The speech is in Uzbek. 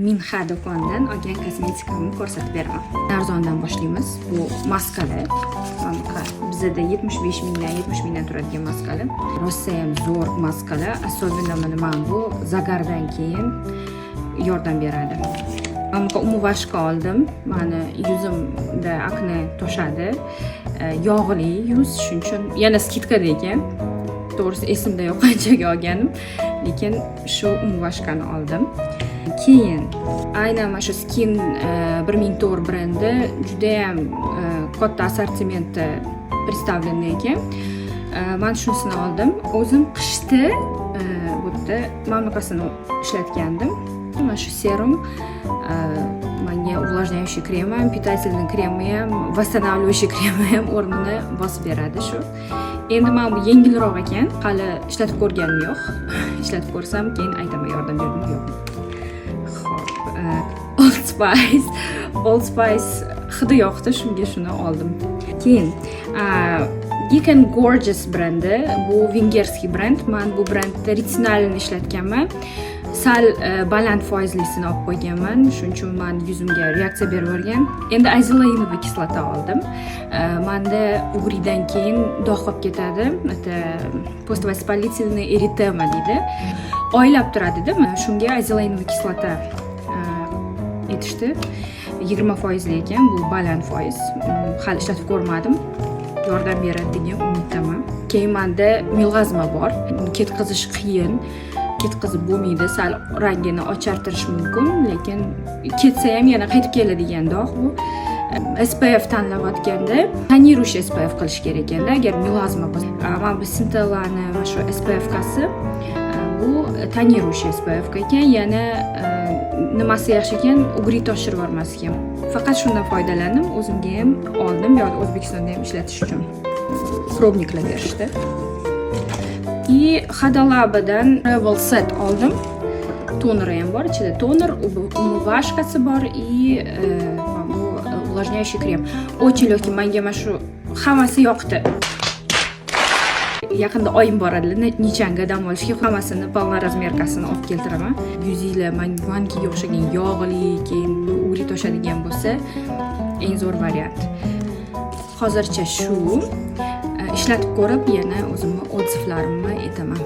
Minha do'konidan olgan kosmetikamni ko'rsatib beraman. Arzondan boshlaymiz. Bu maskalar. Bizda 75 mingdan 70 mingdan turadigan maskalar. Rosa ham zo'r maskalar. Особенно mana bu zagardan keyin yordam beradi. Men umuvashka oldim. Mani yuzimda akne to'shadi. Yog'li yuz, shuning uchun yana skidkada ekan. To'g'risi esimda yo'q qanchaga olganim, lekin shu umuvashkani oldim. Keyin aynan mana shu Skin 1004 brendi juda ham katta assortimentda представленный ekan. Men shunisini oldim. O'zim qishda bu yerda mamlakasini ishlatgandim. Mana shu serum menga увлажняющий krem ham, питательный krem ham, восстанавливающий krem ham o'rnini bosib beradi shu. Endi men bu yengilroq ekan, hali ishlatib ko'rganim yo'q. Ishlatib ko'rsam keyin aytaman yordam berdim yo'q. Old Spice hidi yoqdi, shunga shuni oldim. Keyin Geek and Gorgeous brendi, bu vengerskiy brend. Men bu brendda retsinalni ishlatganman. Sal baland foizlisini olib qo'yganman, shuning uchun men yuzimga reaksiya beravergan. Endi azelainoviy kislota oldim. Menda ugridan keyin dog' qolib ketadi. Post-воспалительный эритема deydi. Oylab turadi-da. Shunga azelainoviy kislota etishdi. 20% ekan, bu baland foiz. Hali ishlatib ko'rmadim. Yordam beradi degan umiddaman. Keyin menda melazma bor. Ketqizish qiyin. Ketkizib bo'lmaydi, sal rangini ochartirish mumkin, lekin ketsa ham yana qaytib keladigan dog' bu. SPF tanlayotganda toniruющий SPF qilish kerak ekanda, agar melazma bo'lsa. Mana bu Centella'ni mana shu SPF kasi bu toniruющий SPF ekan, yana nimasi yaxshi ekan, ugri toshirib yormas ekan. Faqat shundan foydalandim, o'zimga ham oldim, yoki O'zbekistonda ham ishlatish uchun. Probniklar berishdi. Hadalabadan travel set oldim. Toner ham bor, ichida toner, umuvashkasi bor и bu увлажняющий krem. Очень легкий, menga mana shu hammasi yoqdi. Yaqinda oyim boradi, Nichanga dam olishga, hammasini полный razmerkasini olib keltiraman. Yuzinglar mankiga o'xshagan yog'li, keyin ugri to'shadigan bo'lsa, eng zo'r variant. Hozircha shu. Ishlatib ko'rib, yana o'zimni odzivlarimni aytaman.